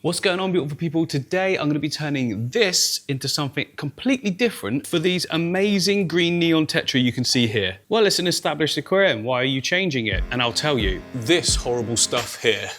What's going on, beautiful people? Today I'm going to be turning this into something completely different for these amazing green neon tetra you can see here. Well, it's an established aquarium. Why are you changing it? And I'll tell you, this horrible stuff here.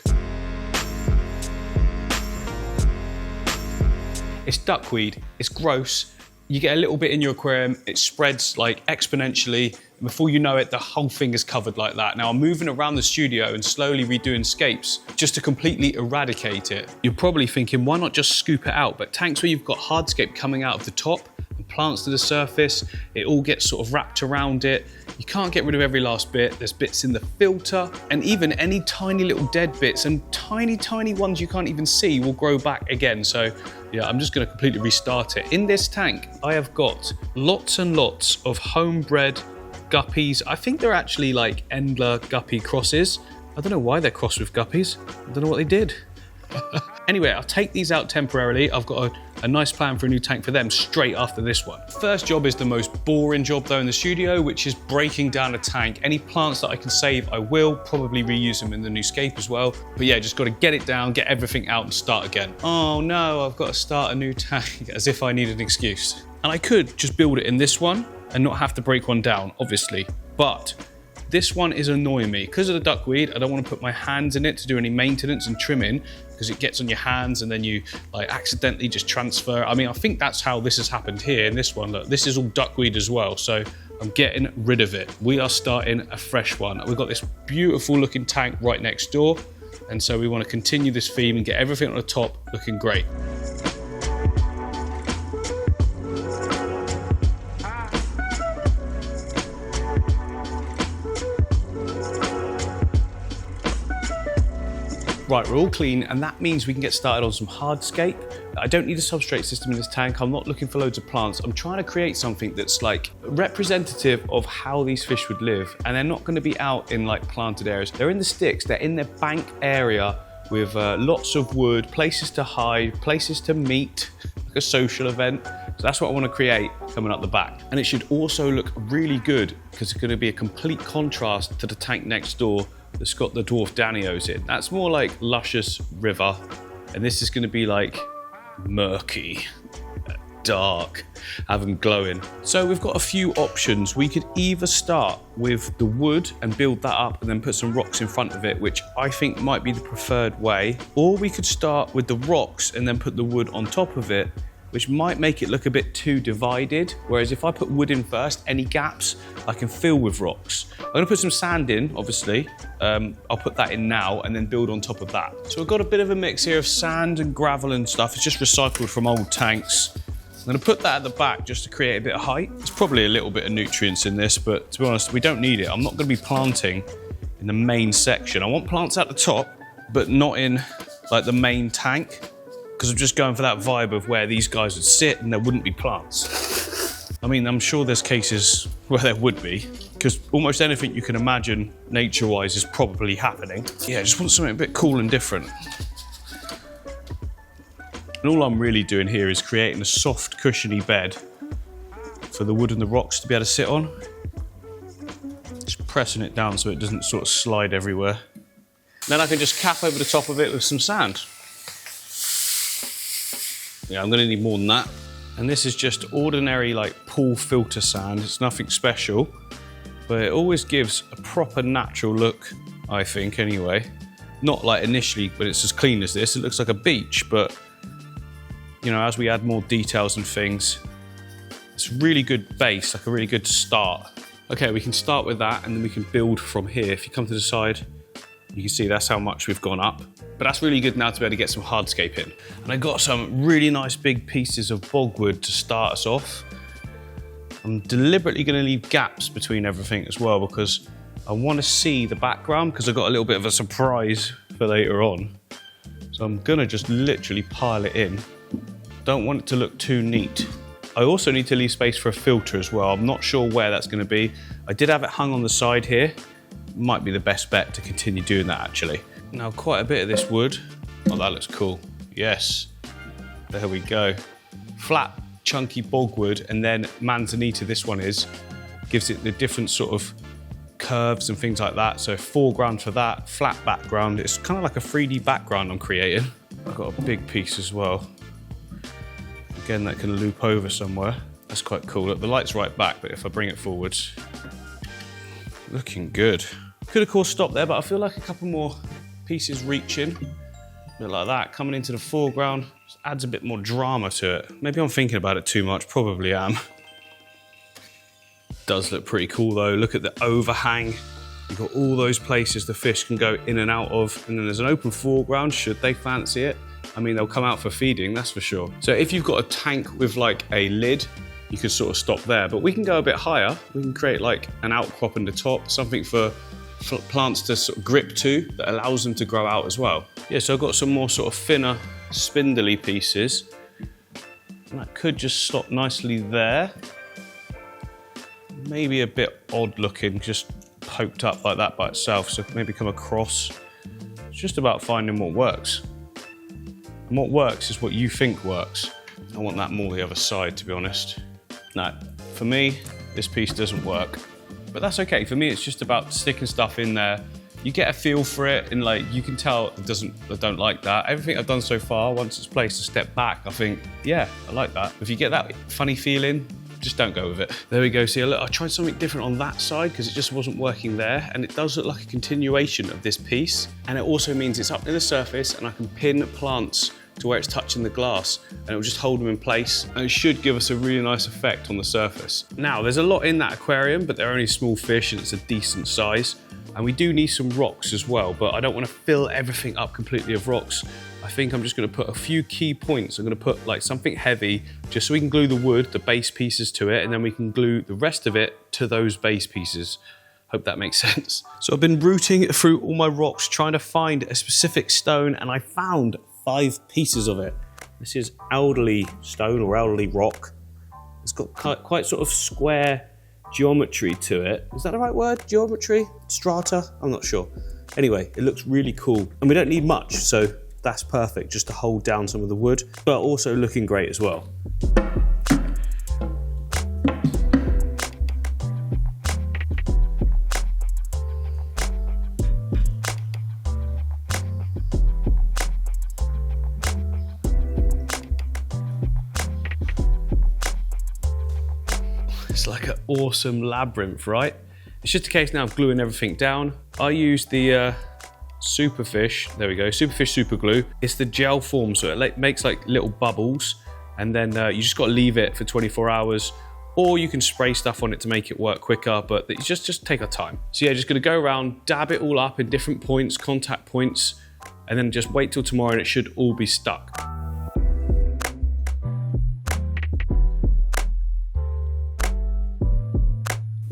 It's duckweed, it's gross. You get a little bit in your aquarium, it spreads like exponentially. Before you know it, the whole thing is covered like that. Now I'm moving around the studio and slowly redoing scapes just to completely eradicate it. You're probably thinking, why not just scoop it out? But tanks where you've got hardscape coming out of the top and plants to the surface, it all gets sort of wrapped around it. You can't get rid of every last bit. There's bits in the filter, and even any tiny little dead bits and tiny ones you can't even see will grow back again. So yeah, I'm just gonna completely restart it. In this tank, I have got lots and lots of homebred guppies. I think they're actually like Endler guppy crosses. I don't know why they're crossed with guppies. I don't know what they did. Anyway, I'll take these out temporarily. I've got a nice plan for a new tank for them straight after this one. First job is the most boring job though in the studio, which is breaking down a tank. Any plants that I can save, I will probably reuse them in the new scape as well. But yeah, just got to get it down, get everything out and start again. Oh no, I've got to start a new tank, as if I need an excuse. And I could just build it in this one and not have to break one down, obviously. But this one is annoying me. Because of the duckweed, I don't want to put my hands in it to do any maintenance and trimming, because it gets on your hands and then you like accidentally just transfer. I mean, I think that's how this has happened here in this one. Look, this is all duckweed as well, so I'm getting rid of it. We are starting a fresh one. We've got this beautiful looking tank right next door, and so we want to continue this theme and get everything on the top looking great. Right, we're all clean, and that means we can get started on some hardscape. I don't need a substrate system in this tank. I'm not looking for loads of plants. I'm trying to create something that's like representative of how these fish would live. And they're not going to be out in like planted areas. They're in the sticks, they're in their bank area with lots of wood, places to hide, places to meet, like a social event. So that's what I want to create coming up the back. And it should also look really good because it's going to be a complete contrast to the tank next door that's got the dwarf Danios in. That's more like luscious river, and this is going to be like murky, dark, have them glowing. So we've got a few options. We could either start with the wood and build that up and then put some rocks in front of it, which I think might be the preferred way, or we could start with the rocks and then put the wood on top of it, which might make it look a bit too divided. Whereas if I put wood in first, any gaps I can fill with rocks. I'm gonna put some sand in, obviously. I'll put that in now and then build on top of that. So we've got a bit of a mix here of sand and gravel and stuff. It's just recycled from old tanks. I'm gonna put that at the back just to create a bit of height. There's probably a little bit of nutrients in this, but to be honest, we don't need it. I'm not gonna be planting in the main section. I want plants at the top, but not in like the main tank, because I'm just going for that vibe of where these guys would sit and there wouldn't be plants. I mean, I'm sure there's cases where there would be, because almost anything you can imagine nature-wise is probably happening. Yeah, I just want something a bit cool and different. And all I'm really doing here is creating a soft, cushiony bed for the wood and the rocks to be able to sit on. Just pressing it down so it doesn't sort of slide everywhere. Then I can just cap over the top of it with some sand. Yeah, I'm gonna need more than that. And this is just ordinary like pool filter sand. It's nothing special, but it always gives a proper natural look, I think anyway. Not like initially when it's as clean as this, it looks like a beach, but you know, as we add more details and things, it's a really good base, like a really good start. Okay, we can start with that and then we can build from here. If you come to the side, you can see that's how much we've gone up. But that's really good now to be able to get some hardscape in. And I got some really nice big pieces of bogwood to start us off. I'm deliberately gonna leave gaps between everything as well because I wanna see the background because I've got a little bit of a surprise for later on. So I'm gonna just literally pile it in. Don't want it to look too neat. I also need to leave space for a filter as well. I'm not sure where that's gonna be. I did have it hung on the side here. Might be the best bet to continue doing that actually. Now quite a bit of this wood, oh that looks cool, yes, there we go. Flat, chunky bogwood, and then manzanita, this one is, gives it the different sort of curves and things like that. So foreground for that, flat background, it's kind of like a 3D background I'm creating. I've got a big piece as well. Again, that can loop over somewhere. That's quite cool. Look, the light's right back, but if I bring it forwards, looking good. Could of course stop there, but I feel like a couple more pieces reaching, a bit like that, coming into the foreground, just adds a bit more drama to it. Maybe I'm thinking about it too much, probably am. Does look pretty cool though. Look at the overhang. You've got all those places the fish can go in and out of, and then there's an open foreground should they fancy it. I mean, they'll come out for feeding, that's for sure. So if you've got a tank with like a lid, you could sort of stop there, but we can go a bit higher. We can create like an outcrop in the top, something for plants to sort of grip to that allows them to grow out as well. Yeah, so I've got some more sort of thinner, spindly pieces. And that could just stop nicely there. Maybe a bit odd looking, just poked up like that by itself, so maybe come across. It's just about finding what works. And what works is what you think works. I want that more the other side, to be honest. No, for me, this piece doesn't work. But that's okay, for me it's just about sticking stuff in there. You get a feel for it, and like you can tell I don't like that. Everything I've done so far, once it's placed a step back, I think, yeah, I like that. If you get that funny feeling, just don't go with it. There we go, see, look, I tried something different on that side because it just wasn't working there, and it does look like a continuation of this piece, and it also means it's up near the surface and I can pin plants to where it's touching the glass, and it will just hold them in place, and it should give us a really nice effect on the surface. Now, there's a lot in that aquarium, but they're only small fish and it's a decent size, and we do need some rocks as well, but I don't want to fill everything up completely of rocks. I think I'm just going to put a few key points. I'm going to put like something heavy, just so we can glue the wood, the base pieces to it, and then we can glue the rest of it to those base pieces. Hope that makes sense. So I've been rooting through all my rocks, trying to find a specific stone, and I found 5 pieces of it. This is elderly stone or elderly rock. It's got quite sort of square geometry to it. Is that the right word? Geometry? Strata? I'm not sure. Anyway, it looks really cool. And we don't need much, so that's perfect just to hold down some of the wood, but also looking great as well. It's like an awesome labyrinth, right? It's just a case now of gluing everything down. I use the Superfish, there we go, Superfish super glue. It's the gel form, so it makes like little bubbles, and then you just got to leave it for 24 hours, or you can spray stuff on it to make it work quicker, but it's just take our time. So yeah, just gonna go around, dab it all up in different points, contact points, and then just wait till tomorrow and it should all be stuck.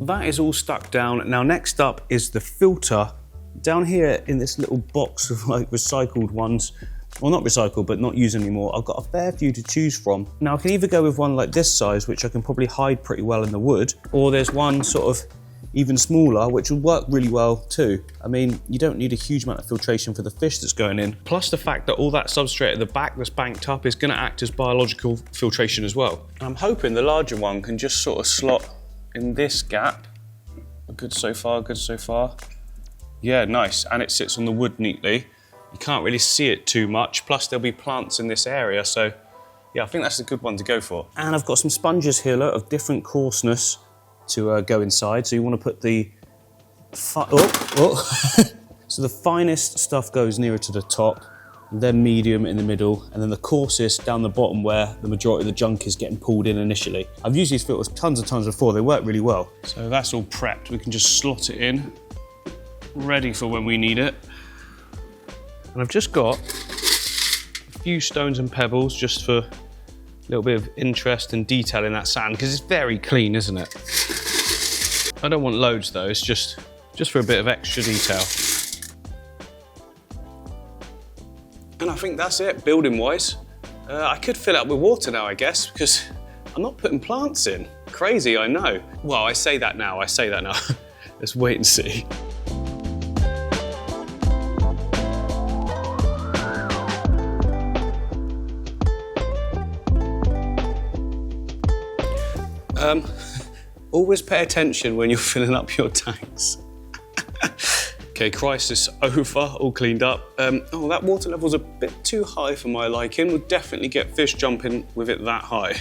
That is all stuck down. Now next up is the filter. Down here in this little box of like recycled ones, well not recycled but not used anymore, I've got a fair few to choose from. Now I can either go with one like this size, which I can probably hide pretty well in the wood, or there's one sort of even smaller, which will work really well too. I mean, you don't need a huge amount of filtration for the fish that's going in. Plus the fact that all that substrate at the back that's banked up is gonna act as biological filtration as well. And I'm hoping the larger one can just sort of slot in this gap. Good so far, good so far. Yeah, nice, and it sits on the wood neatly. You can't really see it too much, plus there'll be plants in this area, so yeah, I think that's a good one to go for. And I've got some sponges here, look, of different coarseness to go inside, so you want to put the... So the finest stuff goes nearer to the top, then medium in the middle, and then the coarsest down the bottom where the majority of the junk is getting pulled in initially. I've used these filters tons and tons before, they work really well. So that's all prepped, we can just slot it in, ready for when we need it. And I've just got a few stones and pebbles just for a little bit of interest and detail in that sand, because it's very clean, isn't it? I don't want loads though, it's just for a bit of extra detail. And I think that's it, building wise. I could fill it up with water now, I guess, because I'm not putting plants in. Crazy, I know. Well, I say that now. Let's wait and see. Always pay attention when you're filling up your tanks. Okay, crisis over, all cleaned up. Oh, that water level's a bit too high for my liking. We'll definitely get fish jumping with it that high.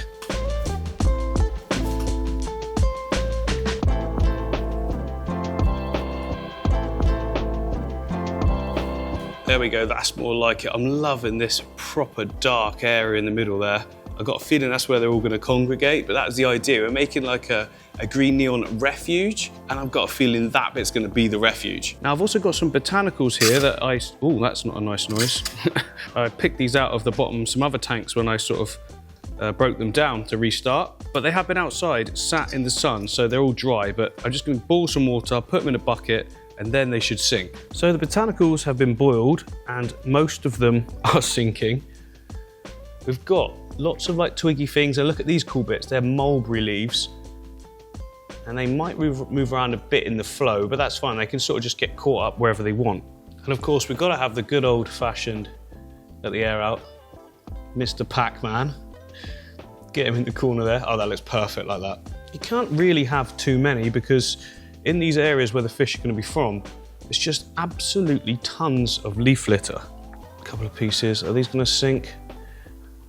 There we go, that's more like it. I'm loving this proper dark area in the middle there. I've got a feeling that's where they're all gonna congregate, but that's the idea. We're making like a green neon refuge, and I've got a feeling that bit's gonna be the refuge. Now I've also got some botanicals here that oh, that's not a nice noise. I picked these out of the bottom, some other tanks when I sort of broke them down to restart, but they have been outside, sat in the sun, so they're all dry, but I'm just gonna boil some water, put them in a bucket, and then they should sink. So the botanicals have been boiled, and most of them are sinking. We've got lots of like twiggy things, and look at these cool bits, they're mulberry leaves. And they might move around a bit in the flow, but that's fine. They can sort of just get caught up wherever they want. And of course, we've got to have the good old fashioned, let the air out, Mr. Pac-Man. Get him in the corner there. Oh, that looks perfect like that. You can't really have too many because in these areas where the fish are going to be from, it's just absolutely tons of leaf litter. A couple of pieces. Are these going to sink?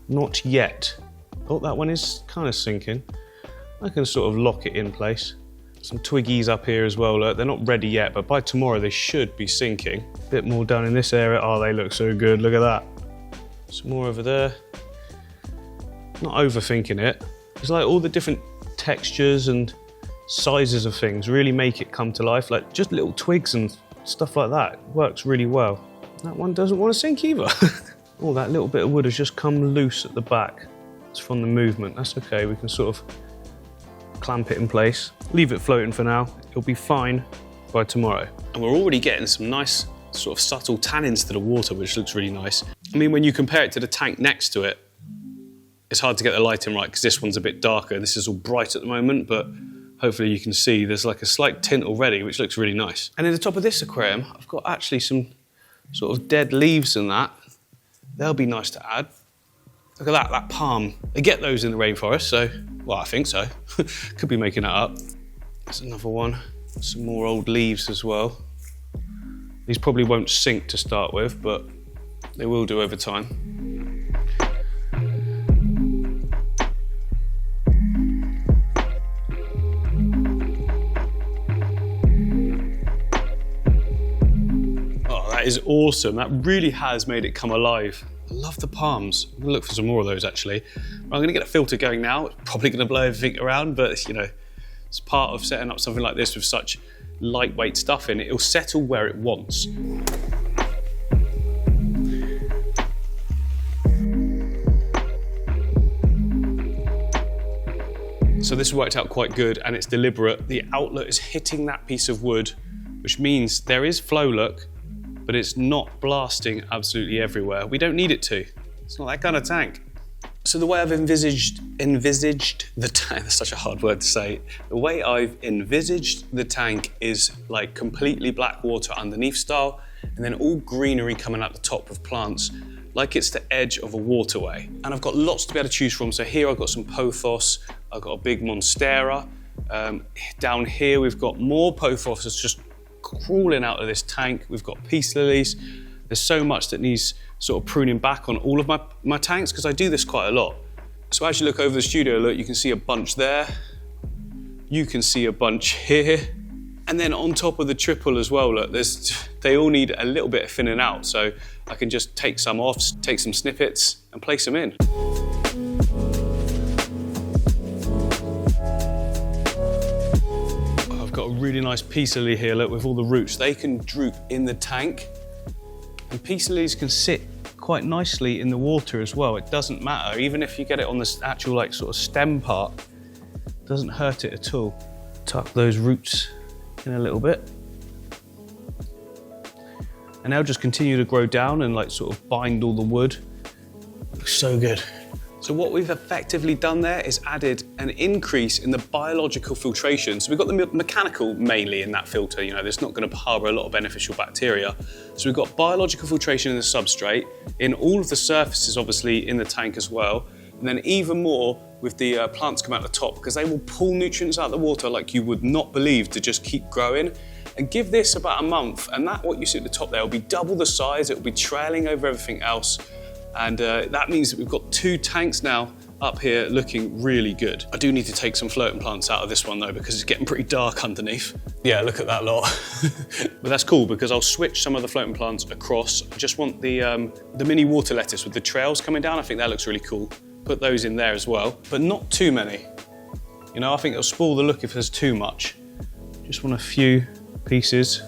Not yet. Oh, that one is kind of sinking. I can sort of lock it in place. Some twiggies up here as well. Look, they're not ready yet, but by tomorrow they should be sinking. A bit more down in this area. Oh, they look so good. Look at that. Some more over there. Not overthinking it. It's like all the different textures and sizes of things really make it come to life. Like just little twigs and stuff like that. It works really well. That one doesn't want to sink either. Oh, that little bit of wood has just come loose at the back. It's from the movement. That's okay. We can sort of clamp it in place, leave it floating for now. It'll be fine by tomorrow. And we're already getting some nice sort of subtle tannins to the water, which looks really nice. I mean, when you compare it to the tank next to it, it's hard to get the lighting right because this one's a bit darker. This is all bright at the moment, but hopefully you can see there's like a slight tint already, which looks really nice. And in the top of this aquarium, I've got actually some sort of dead leaves and that. They'll be nice to add. Look at that palm. They get those in the rainforest, so, well, I think so. Could be making that up. There's another one. Some more old leaves as well. These probably won't sink to start with, but they will do over time. Oh, that is awesome. That really has made it come alive. I love the palms. I'm gonna look for some more of those actually. I'm gonna get a filter going now. It's probably gonna blow everything around, but you know, it's part of setting up something like this with such lightweight stuff in it. It'll settle where it wants. So this worked out quite good and it's deliberate. The outlet is hitting that piece of wood, which means there is flow, look, but it's not blasting absolutely everywhere. We don't need it to. It's not that kind of tank. So the way I've envisaged the tank, that's such a hard word to say. The way I've envisaged the tank is like completely black water underneath style, and then all greenery coming out the top of plants, like it's the edge of a waterway. And I've got lots to be able to choose from. So here I've got some pothos, I've got a big monstera. Down here we've got more pothos that's just crawling out of this tank. We've got peace lilies. There's so much that needs sort of pruning back on all of my tanks because I do this quite a lot. So as you look over the studio, look, you can see a bunch there. You can see a bunch here. And then on top of the triple as well, look, they all need a little bit of thinning out. So I can just take some off, take some snippets and place them in. I've got a really nice peace lily here, look, with all the roots. They can droop in the tank. And peace lilies can sit quite nicely in the water as well. It doesn't matter, even if you get it on the actual like sort of stem part, it doesn't hurt it at all. Tuck those roots in a little bit. And they'll just continue to grow down and like sort of bind all the wood. Looks so good. So what we've effectively done there is added an increase in the biological filtration. So we've got the mechanical mainly in that filter, you know, that's not going to harbour a lot of beneficial bacteria. So we've got biological filtration in the substrate, in all of the surfaces obviously in the tank as well, and then even more with the plants come out the top because they will pull nutrients out of the water like you would not believe to just keep growing. and give this about a month, and that, what you see at the top there, will be double the size, it will be trailing over everything else. And that means that we've got 2 tanks now up here looking really good. I do need to take some floating plants out of this one though, because it's getting pretty dark underneath. Yeah, look at that lot. But that's cool because I'll switch some of the floating plants across. I just want the mini water lettuce with the trails coming down. I think that looks really cool. Put those in there as well, but not too many. You know, I think it'll spoil the look if there's too much. Just want a few pieces.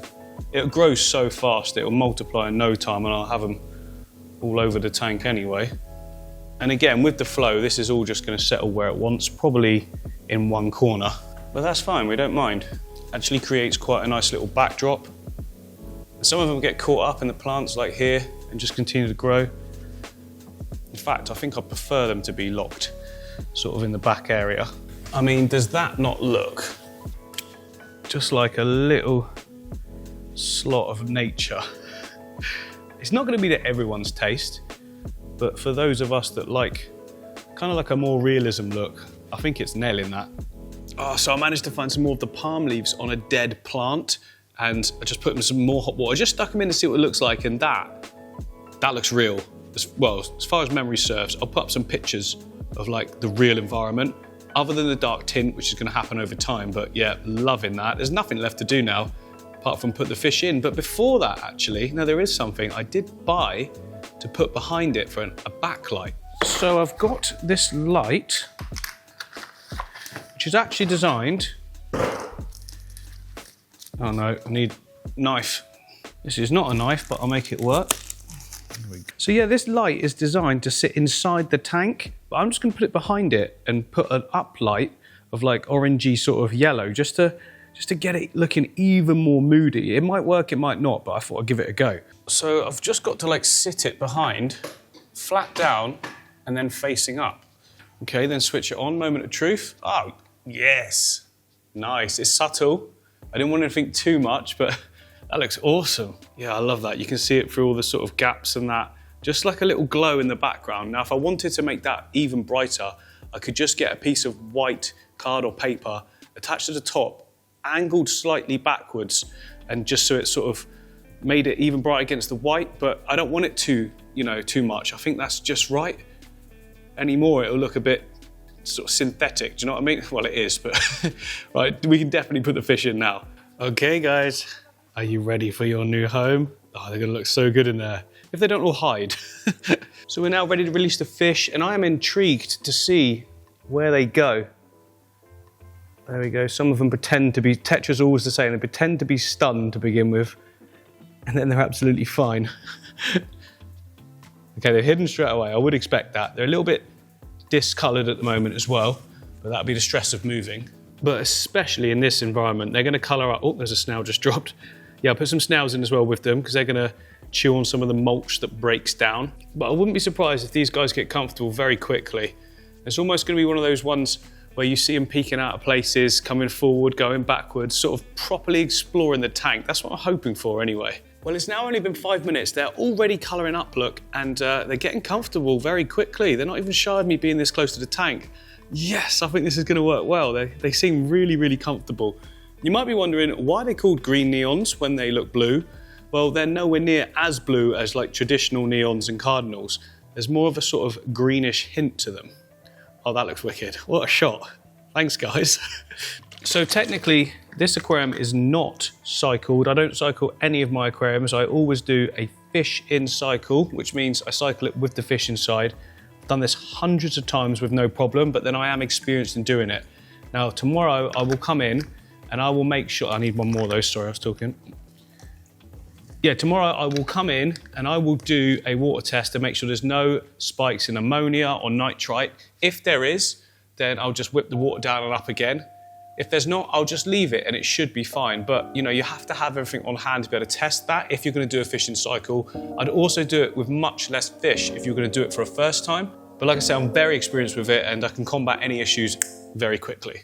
It'll grow so fast, it'll multiply in no time, and I'll have them all over the tank anyway. And again, with the flow, this is all just going to settle where it wants, probably in one corner. But that's fine, we don't mind. Actually creates quite a nice little backdrop. Some of them get caught up in the plants like here and just continue to grow. In fact, I think I prefer them to be locked sort of in the back area. I mean, does that not look just like a little slot of nature? It's not going to be to everyone's taste, but for those of us that like kind of like a more realism look, I think it's nailing that. Oh, so I managed to find some more of the palm leaves on a dead plant, and I just put them in some more hot water. I just stuck them in to see what it looks like, and that looks real. Well, as far as memory serves, I'll put up some pictures of like the real environment, other than the dark tint, which is going to happen over time. But yeah, loving that. There's nothing left to do now, apart from put the fish in. But before that, actually, no, there is something I did buy to put behind it for a backlight. So I've got this light, which is actually designed. Oh no, I need a knife. This is not a knife, but I'll make it work. So yeah, this light is designed to sit inside the tank, but I'm just going to put it behind it and put an up light of like orangey sort of yellow, just to get it looking even more moody. It might work, it might not, but I thought I'd give it a go. So I've just got to like sit it behind, flat down, and then facing up. Okay, then switch it on, moment of truth. Oh, yes. Nice, it's subtle. I didn't want anything too much, but that looks awesome. Yeah, I love that. You can see it through all the sort of gaps and that. Just like a little glow in the background. Now, if I wanted to make that even brighter, I could just get a piece of white card or paper attached to the top, angled slightly backwards, and just so it sort of made it even bright against the white, but I don't want it too much. I think that's just right. Any more, it'll look a bit sort of synthetic, do you know what I mean? Well, it is, but right, we can definitely put the fish in now. Okay, guys. Are you ready for your new home? Oh, they're gonna look so good in there, if they don't all hide. So we're now ready to release the fish, and I am intrigued to see where they go. There we go, some of them pretend to be, Tetra's always the same, they pretend to be stunned to begin with, and then they're absolutely fine. Okay, they're hidden straight away, I would expect that. They're a little bit discoloured at the moment as well, but that'll be the stress of moving. But especially in this environment, they're gonna colour up. Oh, there's a snail just dropped. Yeah, I'll put some snails in as well with them because they're gonna chew on some of the mulch that breaks down. But I wouldn't be surprised if these guys get comfortable very quickly. It's almost gonna be one of those ones where you see them peeking out of places, coming forward, going backwards, sort of properly exploring the tank. That's what I'm hoping for anyway. Well, it's now only been 5 minutes. They're already colouring up, look, and they're getting comfortable very quickly. They're not even shy of me being this close to the tank. Yes, I think this is going to work well. They seem really, really comfortable. You might be wondering why they're called green neons when they look blue. Well, they're nowhere near as blue as like traditional neons and cardinals. There's more of a sort of greenish hint to them. Oh, that looks wicked. What a shot. Thanks, guys. So technically, this aquarium is not cycled. I don't cycle any of my aquariums. I always do a fish in cycle, which means I cycle it with the fish inside. I've done this hundreds of times with no problem, but then I am experienced in doing it. Now, tomorrow I will come in and I will make sure, I need one more of those, sorry, I was talking. Yeah, tomorrow I will come in and I will do a water test to make sure there's no spikes in ammonia or nitrite. If there is, then I'll just whip the water down and up again. If there's not, I'll just leave it and it should be fine. But you know, you have to have everything on hand to be able to test that if you're going to do a fishing cycle. I'd also do it with much less fish if you're going to do it for a first time. But like I said, I'm very experienced with it and I can combat any issues very quickly.